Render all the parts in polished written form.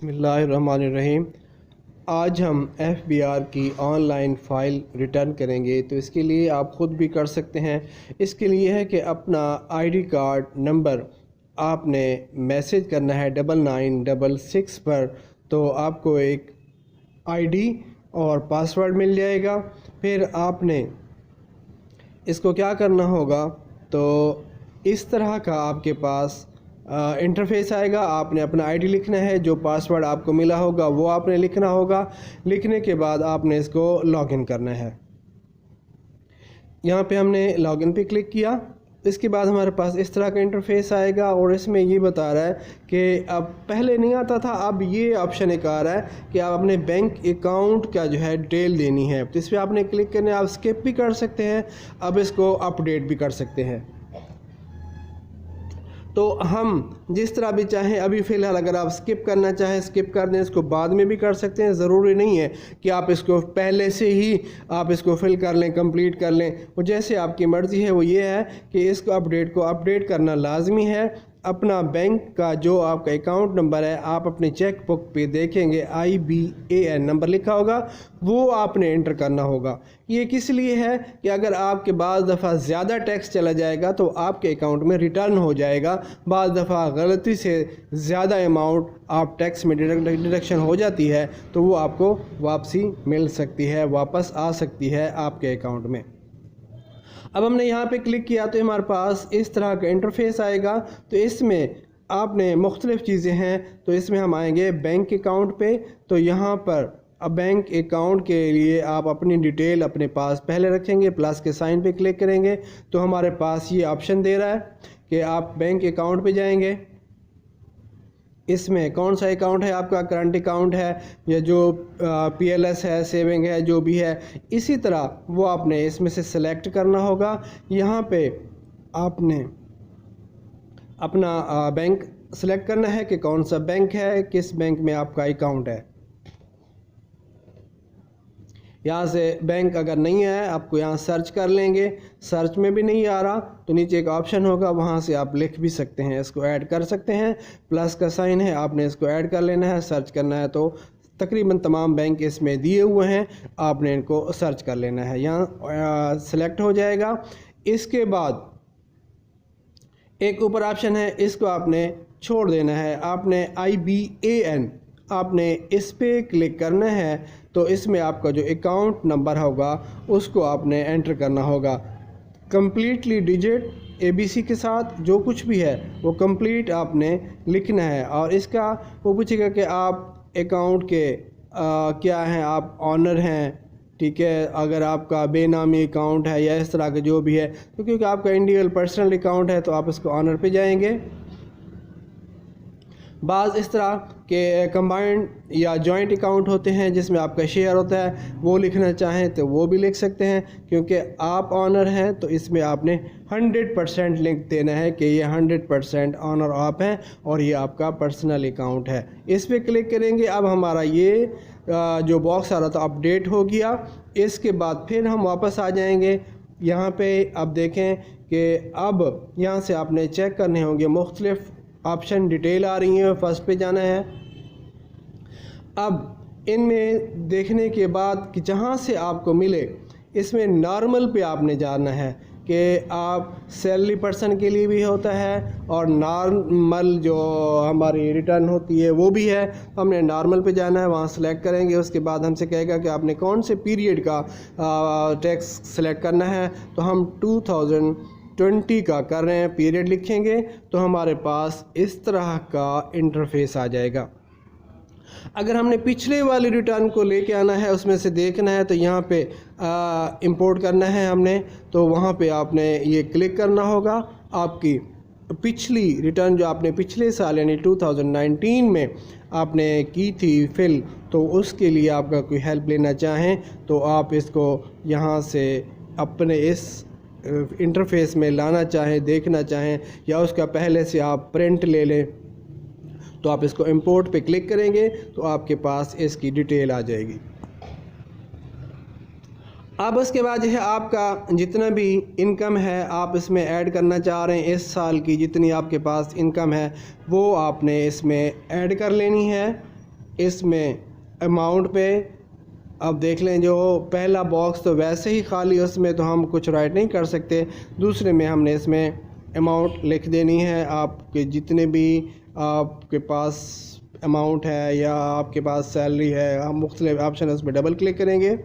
बिस्मिल्लाहिर्रहमानिर्रहीम। आज हम FBR की ऑनलाइन फ़ाइल रिटर्न करेंगे। तो इसके लिए आप ख़ुद भी कर सकते हैं। इसके लिए है कि अपना ID कार्ड नंबर आपने मैसेज करना है 9966 पर। तो आपको एक ID और पासवर्ड मिल जाएगा। फिर आपने इसको क्या करना होगा, तो इस तरह का आपके पास इंटरफेस आएगा। आपने अपना ID लिखना है, जो पासवर्ड आपको मिला होगा वो आपने लिखना होगा। लिखने के बाद आपने इसको लॉगिन करना है। यहाँ पे हमने लॉगिन पे क्लिक किया। इसके बाद हमारे पास इस तरह का इंटरफेस आएगा और इसमें ये बता रहा है कि अब पहले नहीं आता था, अब ये ऑप्शन एक आ रहा है कि आप अपने बैंक अकाउंट का जो है डिटेल देनी है। तो इस पर आपने क्लिक करना है। आप स्किप भी कर सकते हैं, अब इसको अपडेट भी कर सकते हैं। तो हम जिस तरह भी चाहें, अभी फ़िलहाल अगर आप स्किप करना चाहें स्किप कर दें, इसको बाद में भी कर सकते हैं। ज़रूरी नहीं है कि आप इसको पहले से ही आप इसको फिल कर लें, कंप्लीट कर लें। वो जैसे आपकी मर्ज़ी है। वो ये है कि इसको अपडेट करना लाजमी है। अपना बैंक का जो आपका अकाउंट नंबर है, आप अपने चेक बुक पे देखेंगे IBAN नंबर लिखा होगा, वो आपने एंटर करना होगा। ये किस लिए है कि अगर आपके बाज़ दफ़ा ज़्यादा टैक्स चला जाएगा तो आपके अकाउंट में रिटर्न हो जाएगा। बाज़ दफ़ा गलती से ज़्यादा अमाउंट आप टैक्स में डिडक्शन हो जाती है, तो वो आपको वापसी मिल सकती है, वापस आ सकती है आपके अकाउंट में। अब हमने यहाँ पे क्लिक किया तो हमारे पास इस तरह का इंटरफेस आएगा। तो इसमें आपने मुख्तलिफ़ चीज़ें हैं। तो इसमें हम आएंगे बैंक अकाउंट पे। तो यहाँ पर अब बैंक अकाउंट के लिए आप अपनी डिटेल अपने पास पहले रखेंगे, प्लस के साइन पे क्लिक करेंगे तो हमारे पास ये ऑप्शन दे रहा है कि आप बैंक अकाउंट पे जाएंगे। इसमें कौन सा अकाउंट है आपका, करंट अकाउंट है या जो PLS है, सेविंग है, जो भी है, इसी तरह वो आपने इसमें से सिलेक्ट करना होगा। यहाँ पे आपने अपना बैंक सेलेक्ट करना है कि कौन सा बैंक है, किस बैंक में आपका अकाउंट है। यहाँ से बैंक अगर नहीं है, आपको यहाँ सर्च कर लेंगे। सर्च में भी नहीं आ रहा तो नीचे एक ऑप्शन होगा, वहाँ से आप लिख भी सकते हैं, इसको ऐड कर सकते हैं। प्लस का साइन है, आपने इसको ऐड कर लेना है। सर्च करना है तो तकरीबन तमाम बैंक इसमें दिए हुए हैं, आपने इनको सर्च कर लेना है। यहाँ सेलेक्ट हो जाएगा। इसके बाद एक ऊपर ऑप्शन है, इसको आपने छोड़ देना है। आपने IBAN आपने इस पे क्लिक करना है। तो इसमें आपका जो अकाउंट नंबर होगा उसको आपने एंटर करना होगा। कंप्लीटली डिजिट ABC के साथ जो कुछ भी है वो कंप्लीट आपने लिखना है। और इसका वो पूछेगा कि आप अकाउंट के क्या हैं, आप ऑनर हैं, ठीक है। अगर आपका बेनामी अकाउंट है या इस तरह के जो भी है, तो क्योंकि आपका इंडिविजुअल पर्सनल अकाउंट है तो आप इसको ऑनर पे जाएंगे। बाज़ इस तरह के कंबाइंड या जॉइंट अकाउंट होते हैं जिसमें आपका शेयर होता है, वो लिखना चाहें तो वो भी लिख सकते हैं। क्योंकि आप ऑनर हैं तो इसमें आपने 100% लिख देना है कि ये 100% ऑनर आप हैं और ये आपका पर्सनल अकाउंट है। इस पर क्लिक करेंगे। अब हमारा ये जो बॉक्स आ रहा था अपडेट हो गया। इसके बाद फिर हम वापस आ जाएंगे। यहाँ पे अब देखें कि अब यहाँ से आपने चेक करने होंगे, मुख्तलिफ़ ऑप्शन डिटेल आ रही है, फर्स्ट पे जाना है। अब इनमें देखने के बाद कि जहाँ से आपको मिले, इसमें नॉर्मल पे आपने जाना है कि आप सैलरी पर्सन के लिए भी होता है और नॉर्मल जो हमारी रिटर्न होती है वो भी है। हमने नॉर्मल पे जाना है, वहाँ सेलेक्ट करेंगे। उसके बाद हमसे कहेगा कि आपने कौन से पीरियड का टैक्स सेलेक्ट करना है। तो हम 2020 का कर रहे हैं, पीरियड लिखेंगे तो हमारे पास इस तरह का इंटरफेस आ जाएगा। अगर हमने पिछले वाली रिटर्न को लेके आना है, उसमें से देखना है, तो यहाँ पे इंपोर्ट करना है हमने। तो वहाँ पे आपने ये क्लिक करना होगा। आपकी पिछली रिटर्न जो आपने पिछले साल यानी 2019 में आपने की थी फिल, तो उसके लिए आपका कोई हेल्प लेना चाहें तो आप इसको यहाँ से अपने इस इंटरफेस में लाना चाहें, देखना चाहें, या उसका पहले से आप प्रिंट ले लें तो आप इसको इंपोर्ट पे क्लिक करेंगे तो आपके पास इसकी डिटेल आ जाएगी। अब उसके बाद जो है आपका जितना भी इनकम है आप इसमें ऐड करना चाह रहे हैं, इस साल की जितनी आपके पास इनकम है वो आपने इसमें ऐड कर लेनी है। इसमें अमाउंट पे अब देख लें, जो पहला बॉक्स तो वैसे ही खाली, उसमें तो हम कुछ राइट नहीं कर सकते। दूसरे में हमने इसमें अमाउंट लिख देनी है, आपके जितने भी आपके पास अमाउंट है या आपके पास सैलरी है, हम मुख्तलिफ ऑप्शन उस पर डबल क्लिक करेंगे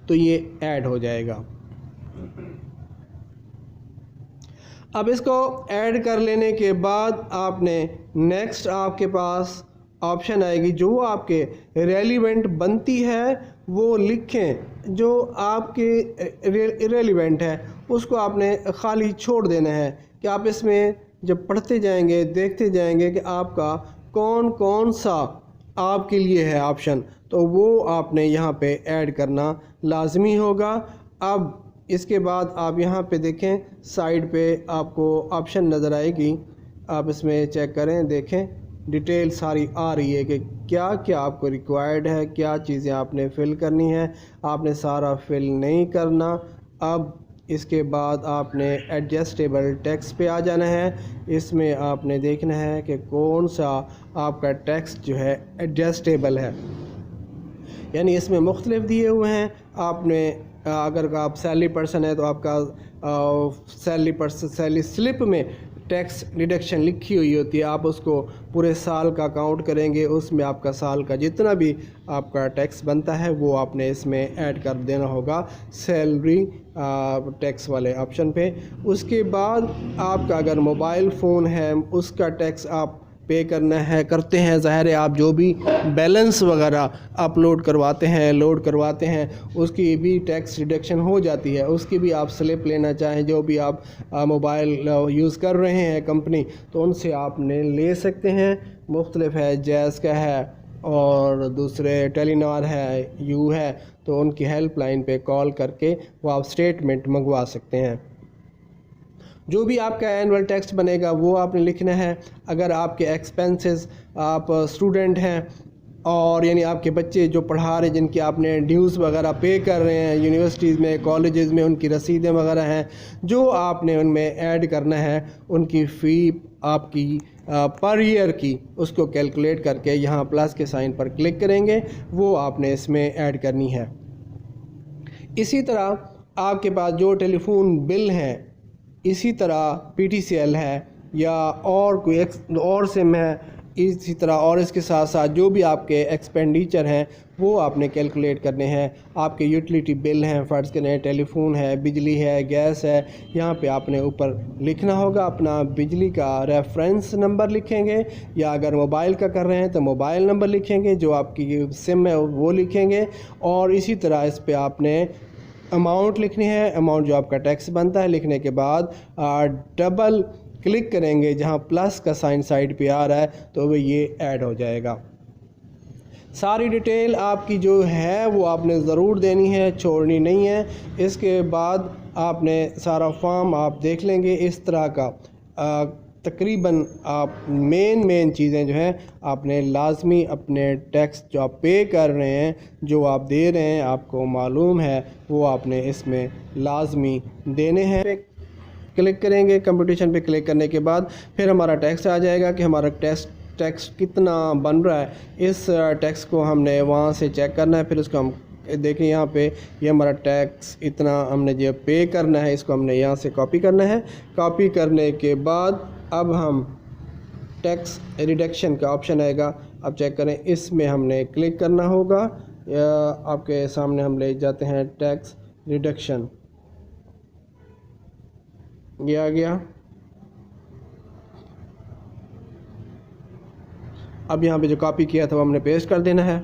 तो ये ऐड हो जाएगा। अब इसको ऐड कर लेने के बाद आपने नेक्स्ट, आपके पास ऑप्शन आएगी, जो आपके रेलिवेंट बनती है वो लिखें, जो आपके इरेलीवेंट है उसको आपने खाली छोड़ देना है। कि आप इसमें जब पढ़ते जाएंगे देखते जाएंगे कि आपका कौन कौन सा आपके लिए है ऑप्शन, तो वो आपने यहाँ पे ऐड करना लाजमी होगा। अब इसके बाद आप यहाँ पे देखें, साइड पे आपको ऑप्शन नज़र आएगी, आप इसमें चेक करें, देखें डिटेल सारी आ रही है कि क्या क्या आपको रिक्वायर्ड है, क्या चीज़ें आपने फ़िल करनी है। आपने सारा फ़िल नहीं करना। अब इसके बाद आपने एडजस्टेबल टैक्स पे आ जाना है। इसमें आपने देखना है कि कौन सा आपका टैक्स जो है एडजस्टेबल है, यानी इसमें मुख्तलिफ दिए हुए हैं। आपने अगर आप सैलरी पर्सन है तो आपका सैलरी स्लिप में टैक्स डिडक्शन लिखी हुई होती है, आप उसको पूरे साल का काउंट करेंगे, उसमें आपका साल का जितना भी आपका टैक्स बनता है वो आपने इसमें ऐड कर देना होगा सैलरी टैक्स वाले ऑप्शन पे। उसके बाद आपका अगर मोबाइल फ़ोन है उसका टैक्स आप पे करना है, करते हैं, ज़ाहिर है आप जो भी बैलेंस वगैरह अपलोड करवाते हैं, लोड करवाते हैं, उसकी भी टैक्स डिडक्शन हो जाती है। उसकी भी आप स्लिप लेना चाहें, जो भी आप मोबाइल यूज़ कर रहे हैं कंपनी, तो उनसे आपने ले सकते हैं। मुख्तलिफ है, जैज़ का है और दूसरे टेलीनॉर है, यू है, तो उनकी हेल्पलाइन पे कॉल करके वो आप स्टेटमेंट मंगवा सकते हैं। जो भी आपका एनुअल टैक्स बनेगा वो आपने लिखना है। अगर आपके एक्सपेंसेस, आप स्टूडेंट हैं और यानी आपके बच्चे जो पढ़ा रहे, जिनकी आपने ड्यूज़ वगैरह पे कर रहे हैं यूनिवर्सिटीज़ में, कॉलेजेस में, उनकी रसीदें वगैरह हैं, जो आपने उनमें ऐड करना है, उनकी फ़ी आपकी पर ईयर की, उसको कैलकुलेट करके यहाँ प्लस के साइन पर क्लिक करेंगे, वो आपने इसमें ऐड करनी है। इसी तरह आपके पास जो टेलीफोन बिल हैं, इसी तरह PTCL है या और कोई और सिम है, इसी तरह और इसके साथ साथ जो भी आपके एक्सपेंडिचर हैं वो आपने कैलकुलेट करने हैं। आपके यूटिलिटी बिल हैं, फ़र्ज़ करें टेलीफोन है, बिजली है, गैस है, यहाँ पे आपने ऊपर लिखना होगा अपना बिजली का रेफरेंस नंबर लिखेंगे, या अगर मोबाइल का कर रहे हैं तो मोबाइल नंबर लिखेंगे, जो आपकी सिम है वो लिखेंगे। और इसी तरह इस पर आपने अमाउंट लिखनी है, अमाउंट जो आपका टैक्स बनता है। लिखने के बाद डबल क्लिक करेंगे, जहां प्लस का साइन साइड पे आ रहा है तो वो ये ऐड हो जाएगा। सारी डिटेल आपकी जो है वो आपने ज़रूर देनी है, छोड़नी नहीं है। इसके बाद आपने सारा फॉर्म आप देख लेंगे इस तरह का। तकरीबन आप मेन चीज़ें जो हैं आपने लाजमी अपने टैक्स जो आप पे कर रहे हैं, जो आप दे रहे हैं, आपको मालूम है, वो आपने इसमें लाजमी देने हैं। क्लिक करेंगे, कंप्यूटेशन पे क्लिक करने के बाद फिर हमारा टैक्स आ जाएगा कि हमारा टैक्स कितना बन रहा है। इस टैक्स को हमने वहाँ से चेक करना है, फिर उसको हम देखें यहाँ पे ये हमारा टैक्स इतना हमने जो पे करना है, इसको हमने यहाँ से कॉपी करना है। कॉपी करने के बाद अब हम टैक्स रिडक्शन का ऑप्शन आएगा, अब चेक करें, इसमें हमने क्लिक करना होगा। आपके सामने हम ले जाते हैं टैक्स रिडक्शन, ये आ गया। अब यहाँ पे जो कॉपी किया था वो हमने पेस्ट कर देना है।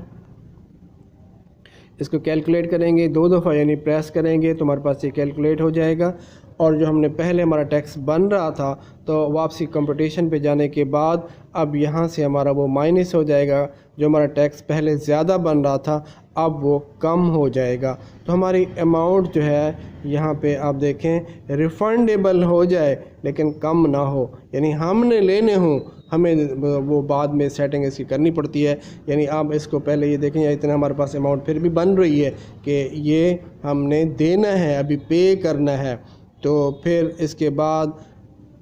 इसको कैलकुलेट करेंगे 2 दफ़ा, यानी प्रेस करेंगे तो हमारे पास ये कैलकुलेट हो जाएगा। और जो हमने पहले हमारा टैक्स बन रहा था तो वापसी कंप्यूटेशन पे जाने के बाद अब यहाँ से हमारा वो माइनस हो जाएगा। जो हमारा टैक्स पहले ज़्यादा बन रहा था अब वो कम हो जाएगा। तो हमारी अमाउंट जो है यहाँ पे आप देखें रिफ़ंडेबल हो जाए लेकिन कम ना हो, यानी हमने लेने हों, हमें वो बाद में सेटिंग इसकी करनी पड़ती है। यानी आप इसको पहले ये देखें, इतना हमारे पास अमाउंट फिर भी बन रही है कि ये हमने देना है, अभी पे करना है। तो फिर इसके बाद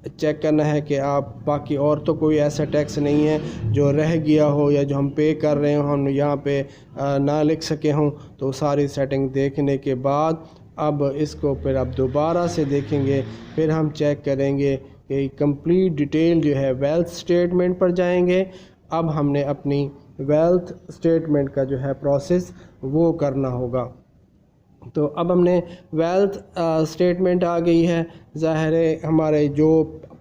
चेक करना है कि आप बाकी और तो कोई ऐसा टैक्स नहीं है जो रह गया हो या जो हम पे कर रहे हो हम यहाँ पे ना लिख सके हों। तो सारी सेटिंग देखने के बाद अब इसको फिर आप दोबारा से देखेंगे, फिर हम चेक करेंगे कि कंप्लीट डिटेल जो है वेल्थ स्टेटमेंट पर जाएंगे। अब हमने अपनी वेल्थ स्टेटमेंट का जो है प्रोसेस वो करना होगा। तो अब हमने वेल्थ स्टेटमेंट आ गई है। ज़ाहिर है हमारे जो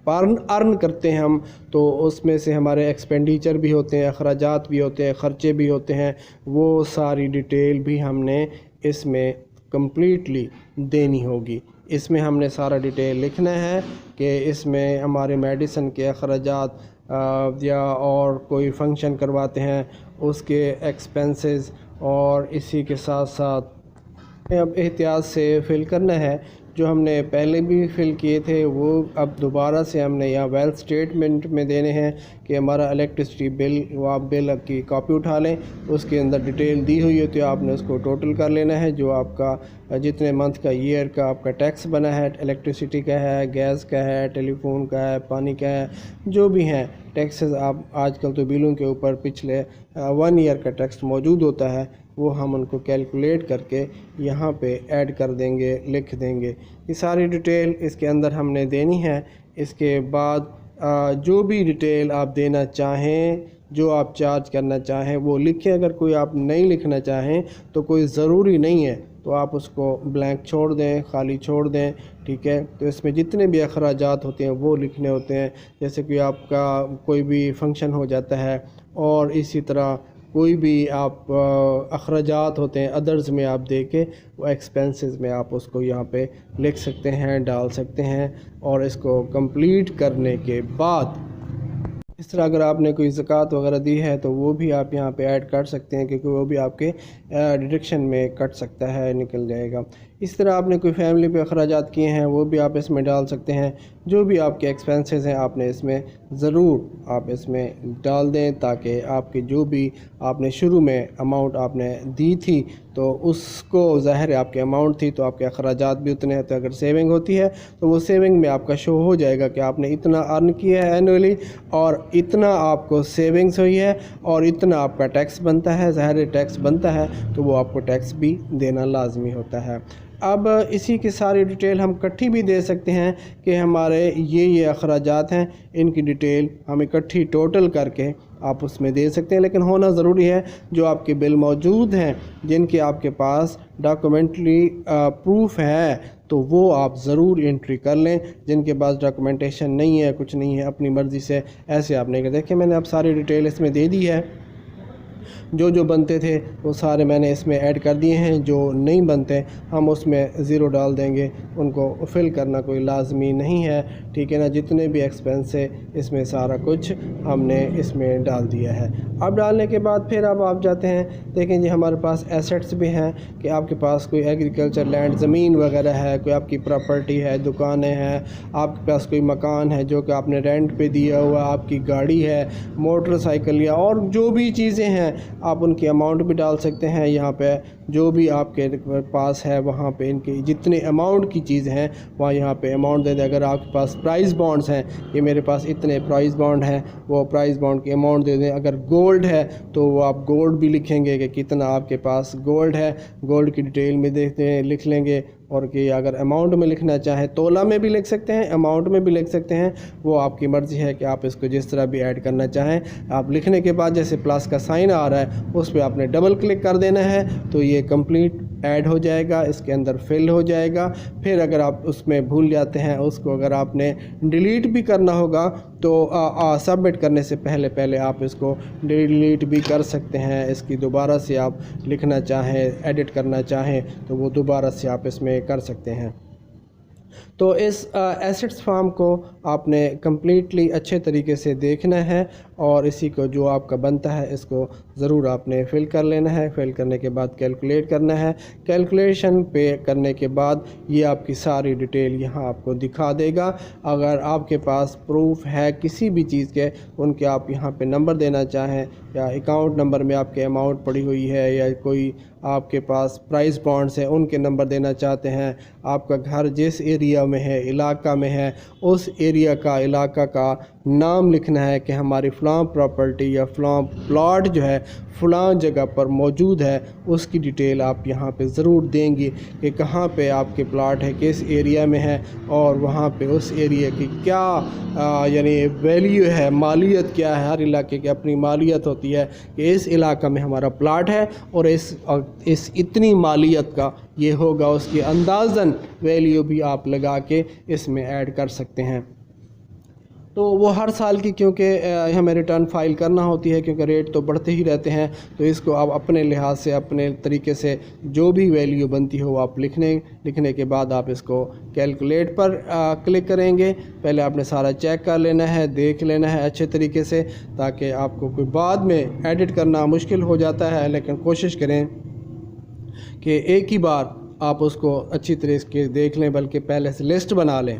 अर्न करते हैं हम, तो उसमें से हमारे एक्सपेंडिचर भी होते हैं, अखराजात भी होते हैं, ख़र्चे भी होते हैं, वो सारी डिटेल भी हमने इसमें कम्प्लीटली देनी होगी। इसमें हमने सारा डिटेल लिखना है कि इसमें हमारे मेडिसिन के अखराजात या और कोई फंक्शन करवाते हैं उसके एक्सपेंसेस, और इसी के साथ साथ अब एहतियात से फ़िल करना है। जो हमने पहले भी फ़िल किए थे वो अब दोबारा से हमने यहाँ वेल्थ स्टेटमेंट में देने हैं कि हमारा इलेक्ट्रिसिटी बिल, वो आप बिल की कॉपी उठा लें, उसके अंदर डिटेल दी हुई होती है, आपने उसको टोटल कर लेना है। जो आपका जितने मंथ का, ईयर का आपका टैक्स बना है, इलेक्ट्रिसिटी का है, गैस का है, टेलीफोन का है, पानी का है, जो भी हैं टैक्सेस, आप आजकल तो बिलों के ऊपर पिछले 1 ईयर का टैक्स मौजूद होता है, वो हम उनको कैलकुलेट करके यहाँ पे ऐड कर देंगे, लिख देंगे। ये सारी डिटेल इसके अंदर हमने देनी है। इसके बाद जो भी डिटेल आप देना चाहें, जो आप चार्ज करना चाहें वो लिखें। अगर कोई आप नहीं लिखना चाहें तो कोई ज़रूरी नहीं है, तो आप उसको ब्लैंक छोड़ दें, खाली छोड़ दें, ठीक है। तो इसमें जितने भी अखराजात होते हैं वो लिखने होते हैं। जैसे कि आपका कोई भी फंक्शन हो जाता है, और इसी तरह कोई भी आप अखराजात होते हैं अदर्स में आप दे के वो एक्सपेंसेस में आप उसको यहाँ पे लिख सकते हैं, डाल सकते हैं। और इसको कंप्लीट करने के बाद इस तरह अगर आपने कोई ज़कात वगैरह दी है तो वो भी आप यहाँ पे ऐड कर सकते हैं, क्योंकि वो भी आपके डिडक्शन में कट सकता है, निकल जाएगा। इस तरह आपने कोई फैमिली पे अखराजात किए हैं वो भी आप इसमें डाल सकते हैं। जो भी आपके एक्सपेंसेस हैं आपने इसमें ज़रूर आप इसमें डाल दें, ताकि आपके जो भी आपने शुरू में अमाउंट आपने दी थी तो उसको, ज़ाहिर है आपके अमाउंट थी तो आपके अखराजात भी उतने हैं। तो अगर सेविंग होती है तो वो सेविंग में आपका शो हो जाएगा कि आपने इतना अर्न किया है एनुअली, और इतना आपको सेविंग्स हुई है, और इतना आपका टैक्स बनता है। ज़ाहिर टैक्स बनता है तो वो आपको टैक्स भी देना लाजमी होता है। अब इसी की सारी डिटेल हम इकट्ठी भी दे सकते हैं कि हमारे ये अखराजात हैं, इनकी डिटेल हम इकट्ठी टोटल करके आप उसमें दे सकते हैं। लेकिन होना ज़रूरी है जो आपके बिल मौजूद हैं, जिनके आपके पास डॉक्यूमेंट्री प्रूफ है, तो वो आप ज़रूर एंट्री कर लें। जिनके पास डॉक्यूमेंटेशन नहीं है, कुछ नहीं है, अपनी मर्ज़ी से ऐसे आप नहीं कर। देखिए मैंने अब सारी डिटेल इसमें दे दी है। जो जो बनते थे वो सारे मैंने इसमें ऐड कर दिए हैं। जो नहीं बनते हम उसमें ज़ीरो डाल देंगे, उनको फिल करना कोई लाजमी नहीं है, ठीक है ना। जितने भी एक्सपेंस है इसमें सारा कुछ हमने इसमें डाल दिया है। अब डालने के बाद फिर अब आप जाते हैं, देखें जी हमारे पास एसेट्स भी हैं कि आपके पास कोई एग्रीकल्चर लैंड, ज़मीन वगैरह है, कोई आपकी प्रॉपर्टी है, दुकानें हैं, आपके पास कोई मकान है जो कि आपने रेंट पे दिया हुआ, आपकी गाड़ी है, मोटरसाइकिल, या और जो भी चीज़ें हैं आप उनकी अमाउंट भी डाल सकते हैं। यहाँ पे जो भी आपके पास है वहाँ पे इनकी जितने अमाउंट की चीज़ हैं वहाँ यहाँ पे अमाउंट दे दें। अगर आपके पास प्राइस बॉन्ड्स हैं कि मेरे पास इतने प्राइस बॉन्ड हैं, वो प्राइस बॉन्ड की अमाउंट दे दें। अगर गोल्ड है तो वो आप गोल्ड भी लिखेंगे कि कितना आपके पास गोल्ड है, गोल्ड की डिटेल में देखते हैं लिख लेंगे। और कि अगर अमाउंट में लिखना चाहें तोला में भी लिख सकते हैं, अमाउंट में भी लिख सकते हैं, वो आपकी मर्ज़ी है कि आप इसको जिस तरह भी ऐड करना चाहें। आप लिखने के बाद जैसे प्लस का साइन आ रहा है उस पर आपने डबल क्लिक कर देना है, तो ये कंप्लीट ऐड हो जाएगा, इसके अंदर फिल हो जाएगा। फिर अगर आप उसमें भूल जाते हैं उसको, अगर आपने डिलीट भी करना होगा तो सबमिट करने से पहले आप इसको डिलीट भी कर सकते हैं। इसकी दोबारा से आप लिखना चाहें, एडिट करना चाहें तो वो दोबारा से आप इसमें कर सकते हैं। तो इस एसेट्स फार्म को आपने कम्प्लीटली अच्छे तरीके से देखना है, और इसी को जो आपका बनता है इसको ज़रूर आपने फ़िल कर लेना है। फ़िल करने के बाद कैलकुलेट करना है। कैलकुलेशन पे करने के बाद ये आपकी सारी डिटेल यहाँ आपको दिखा देगा। अगर आपके पास प्रूफ है किसी भी चीज़ के, उनके आप यहाँ पे नंबर देना चाहें या अकाउंट नंबर में आपके अमाउंट पड़ी हुई है, या कोई आपके पास प्राइस बॉन्ड्स हैं उनके नंबर देना चाहते हैं, आपका घर जिस एरिया में है, इलाका में है, उस एरिया का, इलाका का नाम लिखना है कि हमारी फ़लाँ प्रॉपर्टी या फ़लाँ प्लॉट जो है फ़लाँ जगह पर मौजूद है, उसकी डिटेल आप यहाँ पे ज़रूर देंगे कि कहाँ पे आपके प्लॉट है, किस एरिया में है, और वहाँ पे उस एरिया की क्या यानी वैल्यू है, मालियत क्या है। हर इलाके की अपनी मालियत होती है कि इस इलाका में हमारा प्लॉट है और इस इतनी मालियत का ये होगा, उसकी अंदाज़न वैल्यू भी आप लगा के इसमें ऐड कर सकते हैं। तो वो हर साल की क्योंकि हमें रिटर्न फाइल करना होती है, क्योंकि रेट तो बढ़ते ही रहते हैं, तो इसको आप अपने लिहाज से, अपने तरीके से जो भी वैल्यू बनती हो आप लिखने के बाद आप इसको कैलकुलेट पर क्लिक करेंगे। पहले आपने सारा चेक कर लेना है, देख लेना है अच्छे तरीके से, ताकि आपको कोई बाद में एडिट करना मुश्किल हो जाता है। लेकिन कोशिश करें कि एक ही बार आप उसको अच्छी तरीके से देख लें, बल्कि पहले से लिस्ट बना लें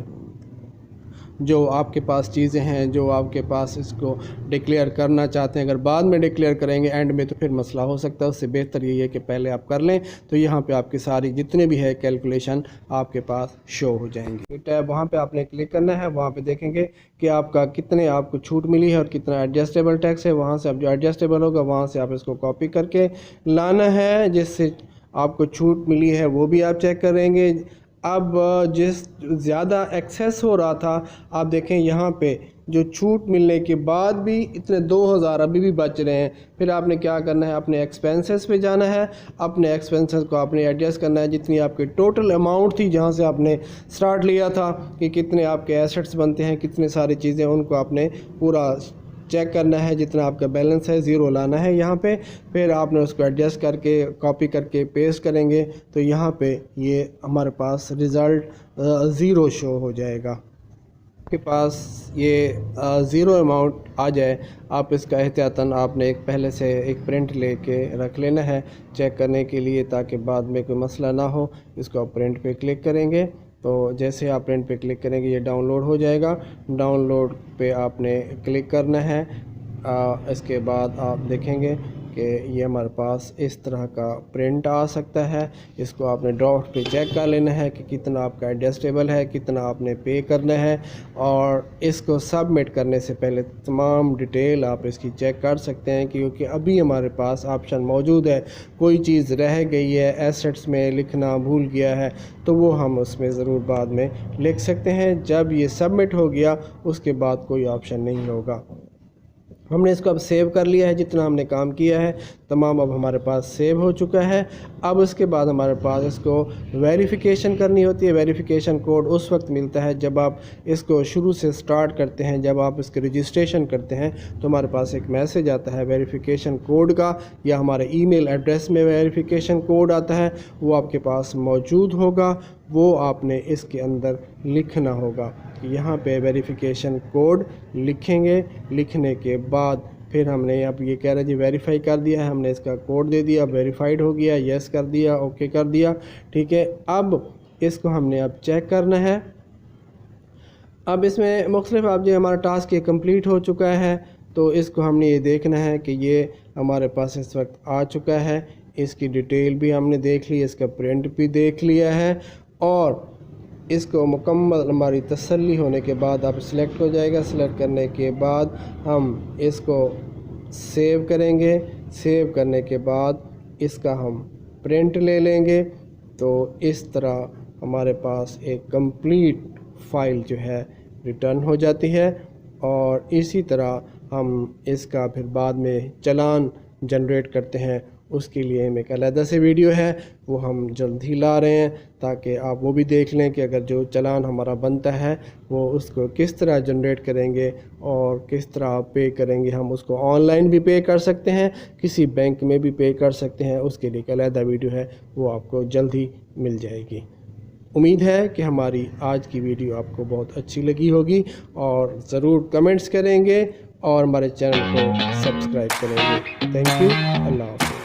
जो आपके पास चीज़ें हैं, जो आपके पास इसको डिक्लेयर करना चाहते हैं। अगर बाद में डिक्लेयर करेंगे एंड में तो फिर मसला हो सकता है, उससे बेहतर यही है कि पहले आप कर लें। तो यहाँ पे आपकी सारी जितने भी है कैलकुलेशन आपके पास शो हो जाएंगे। टैब वहाँ पे आपने क्लिक करना है, वहाँ पे देखेंगे कि आपका कितने आपको छूट मिली है और कितना एडजस्टेबल टैक्स है। वहाँ से आप जो एडजस्टेबल होगा वहाँ से आप इसको कॉपी करके लाना है, जिससे आपको छूट मिली है वो भी आप चेक करेंगे। अब जिस ज़्यादा एक्सेस हो रहा था, आप देखें यहाँ पे जो छूट मिलने के बाद भी इतने 2000 अभी भी बच रहे हैं। फिर आपने क्या करना है, अपने एक्सपेंसेस पे जाना है, अपने एक्सपेंसेस को आपने एडजस्ट करना है। जितनी आपकी टोटल अमाउंट थी जहाँ से आपने स्टार्ट लिया था कि कितने आपके एसेट्स बनते हैं, कितनी सारी चीज़ें, उनको आपने पूरा चेक करना है। जितना आपका बैलेंस है ज़ीरो लाना है यहाँ पे। फिर आपने उसको एडजस्ट करके कॉपी करके पेस्ट करेंगे तो यहाँ पे ये हमारे पास रिज़ल्ट ज़ीरो शो हो जाएगा। आपके पास ये ज़ीरो अमाउंट आ जाए, आप इसका एहतियातन आपने एक पहले से एक प्रिंट लेके रख लेना है चेक करने के लिए, ताकि बाद में कोई मसला ना हो। इसको आप प्रिंट पे क्लिक करेंगे तो जैसे आप प्रिंट पे क्लिक करेंगे ये डाउनलोड हो जाएगा। डाउनलोड पे आपने क्लिक करना है। इसके बाद आप देखेंगे कि ये हमारे पास इस तरह का प्रिंट आ सकता है। इसको आपने ड्राफ्ट पे चेक कर लेना है कि कितना आपका एडजस्टेबल है, कितना आपने पे करना है, और इसको सबमिट करने से पहले तमाम डिटेल आप इसकी चेक कर सकते हैं, क्योंकि अभी हमारे पास ऑप्शन मौजूद है। कोई चीज़ रह गई है, एसेट्स में लिखना भूल गया है, तो वो हम उसमें ज़रूर बाद में लिख सकते हैं। जब ये सबमिट हो गया उसके बाद कोई ऑप्शन नहीं होगा। हमने इसको अब सेव कर लिया है, जितना हमने काम किया है तमाम अब हमारे पास सेव हो चुका है। अब उसके बाद हमारे पास इसको वेरिफ़िकेशन करनी होती है। वेरिफ़िकेशन कोड उस वक्त मिलता है जब आप इसको शुरू से स्टार्ट करते हैं, जब आप इसके रजिस्ट्रेशन करते हैं तो हमारे पास एक मैसेज आता है वेरिफ़िकेशन कोड का, या हमारे ईमेल एड्रेस में वेरिफ़िकेशन कोड आता है, वो आपके पास मौजूद होगा। वो आपने इसके अंदर लिखना होगा। यहाँ पे वेरिफ़िकेशन कोड लिखेंगे। लिखने के बाद फिर हमने अब ये कह रहा है जी वेरीफाई कर दिया है, हमने इसका कोड दे दिया, वेरीफाइड हो गया, यस कर दिया, ओके कर दिया, ठीक है। अब इसको हमने अब चेक करना है। अब इसमें मुख्तलिफ अब जो हमारा टास्क ये कंप्लीट हो चुका है, तो इसको हमने ये देखना है कि ये हमारे पास इस वक्त आ चुका है। इसकी डिटेल भी हमने देख ली, इसका प्रिंट भी देख लिया है, और इसको मुकम्मल हमारी तसल्ली होने के बाद आप सिलेक्ट हो जाएगा। सिलेक्ट करने के बाद हम इसको सेव करेंगे। सेव करने के बाद इसका हम प्रिंट ले लेंगे, तो इस तरह हमारे पास एक कंप्लीट फ़ाइल जो है रिटर्न हो जाती है। और इसी तरह हम इसका फिर बाद में चालान जनरेट करते हैं, उसके लिए हम एक अलग से वीडियो है वो हम जल्द ही ला रहे हैं, ताकि आप वो भी देख लें कि अगर जो चालान हमारा बनता है वो उसको किस तरह जनरेट करेंगे और किस तरह पे करेंगे। हम उसको ऑनलाइन भी पे कर सकते हैं, किसी बैंक में भी पे कर सकते हैं, उसके लिए एक अलग वीडियो है वो आपको जल्द ही मिल जाएगी। उम्मीद है कि हमारी आज की वीडियो आपको बहुत अच्छी लगी होगी, और ज़रूर कमेंट्स करेंगे और हमारे चैनल को सब्सक्राइब करेंगे। Thank you. अल्लाह हाफ़िज़।